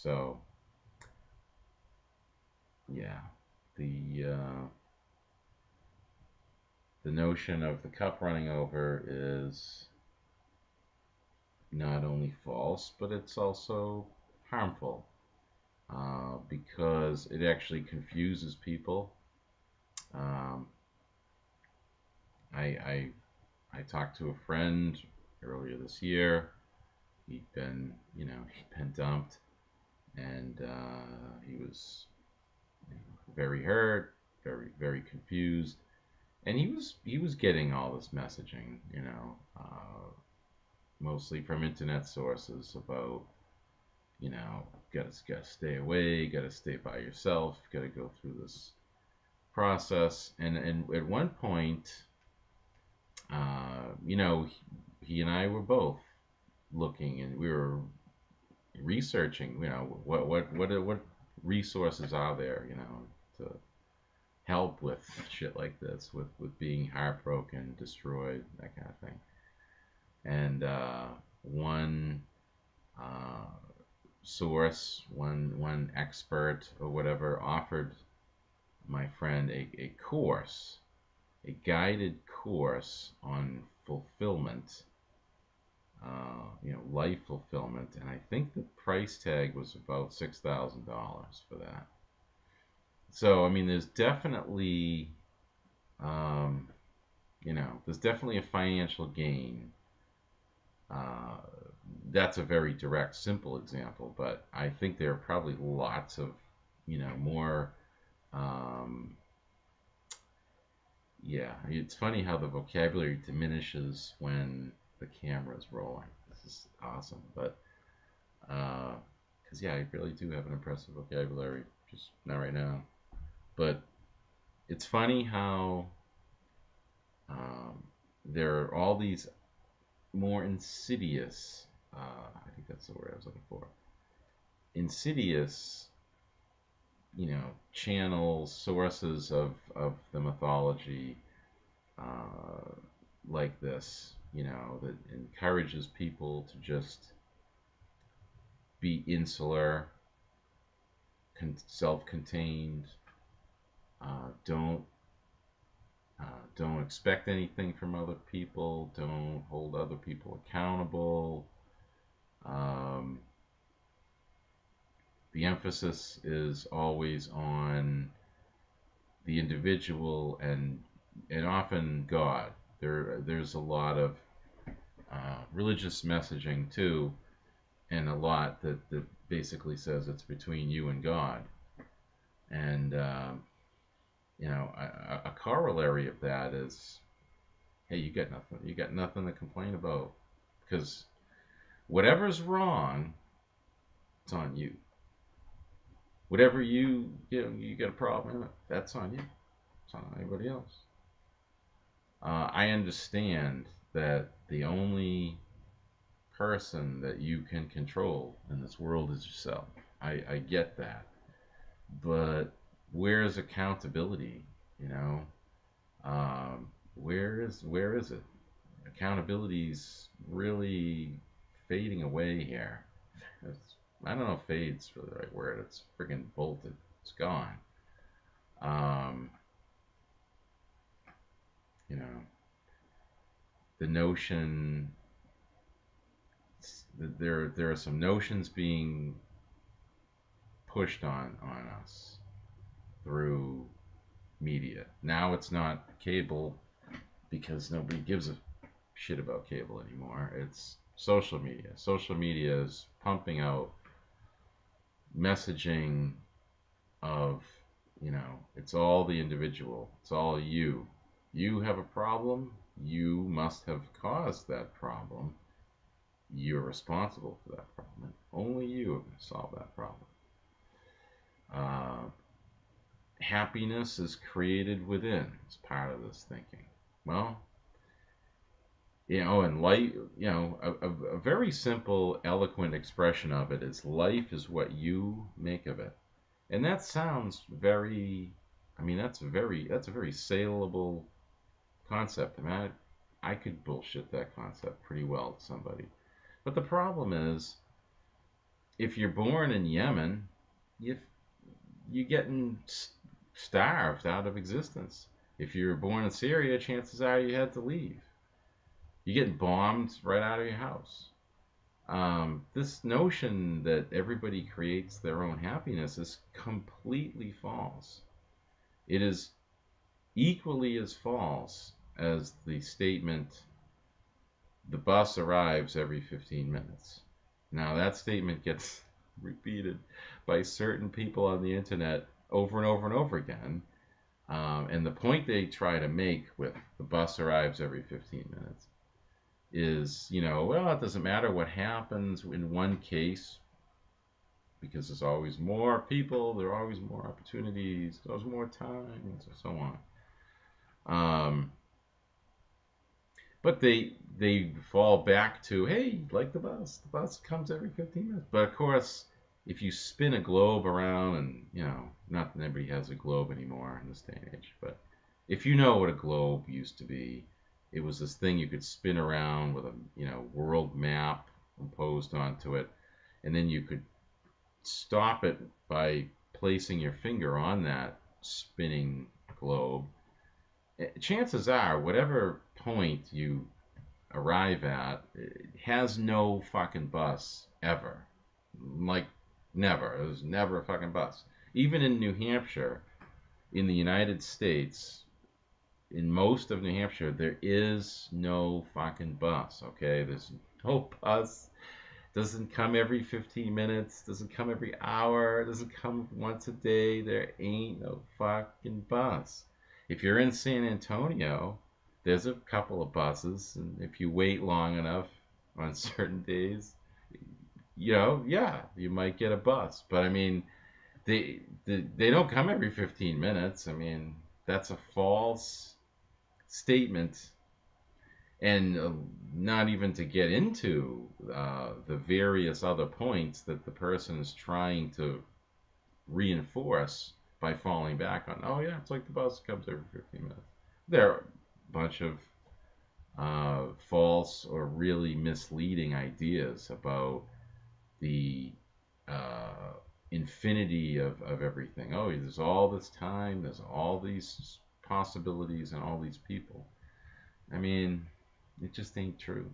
So yeah, the the notion of the cup running over is not only false, but it's also harmful because it actually confuses people. Um, I I talked to a friend earlier this year. He'd been dumped, and he was very hurt, very confused, and he was getting all this messaging, mostly from internet sources about, gotta stay away, gotta stay by yourself, gotta go through this process, and at one point, he and I were both looking, and we were researching, what resources are there, to help with shit like this, with being heartbroken, destroyed, that kind of thing. And one uh, source, one expert or whatever, offered my friend a course, a guided course on fulfillment, life fulfillment, and I think the price tag was about $6,000 for that. So I mean, um, there's definitely a financial gain. Uh, that's a very direct, simple example, but I think there are probably lots of, more. Um, yeah, it's funny how the vocabulary diminishes when the camera is rolling. This is awesome, but because yeah, I really do have an impressive vocabulary, just not right now. But it's funny how um, there are all these more insidious. I think that's the word I was looking for. Insidious, channels, sources of the mythology, uh, like this, that encourages people to just be insular, self-contained. Don't don't expect anything from other people. Don't hold other people accountable. Um, the emphasis is always on the individual and often God. There's a lot of religious messaging too, and a lot that basically says it's between you and God. And a corollary of that is, hey, you got nothing. You got nothing to complain about because whatever's wrong, it's on you. Whatever you got a problem in it, that's on you. It's not on anybody else. I understand that the only person that you can control in this world is yourself. I get that, but where's accountability? You know, where is it? Accountability's really fading away here. I don't know if fade's really the right word. It's friggin' bolted. It's gone. Um, you know, the notion there are some notions being pushed on us through media. Now it's not cable because nobody gives a shit about cable anymore. It's social media. Social media is pumping out messaging of, it's all the individual. It's all you. You have a problem. You must have caused that problem. You're responsible for that problem. Only you are going to solve that problem. Uh, Happiness is created within. It's part of this thinking. Well, and life, a very simple, eloquent expression of it is life is what you make of it. And that sounds very, I mean, that's a very saleable concept. I mean, I could bullshit that concept pretty well to somebody. But the problem is, if you're born in Yemen, you you're getting starved out of existence. If you were born in Syria, chances are you had to leave. You're getting bombed right out of your house. This notion that everybody creates their own happiness is completely false. It is equally as false as the statement, the bus arrives every 15 minutes. Now, that statement gets repeated by certain people on the internet over and over and over again. And the point they try to make with the bus arrives every 15 minutes is, well, it doesn't matter what happens in one case because there's always more people, there are always more opportunities, there's more time, and so on. But they fall back to, hey, like the bus comes every 15 minutes. But of course, if you spin a globe around, and not that anybody has a globe anymore in this day and age, but if you know what a globe used to be, it was this thing you could spin around with a world map imposed onto it, and then you could stop it by placing your finger on that spinning globe. Chances are, whatever point you arrive at, it has no fucking bus ever. Like, never. There's never a fucking bus. Even in New Hampshire, in the United States, in most of New Hampshire, there is no fucking bus, okay? There's no bus. Doesn't come every 15 minutes, doesn't come every hour, doesn't come once a day. There ain't no fucking bus. If you're in San Antonio, there's a couple of buses, and if you wait long enough on certain days, yeah, you might get a bus. But I mean, they don't come every 15 minutes. I mean, that's a false statement. And not even to get into the various other points that the person is trying to reinforce by falling back on. Oh yeah, it's like the bus comes every 15 minutes. There are a bunch of false or really misleading ideas about the infinity of everything. Oh, there's all this time, there's all these possibilities and all these people. I mean, it just ain't true.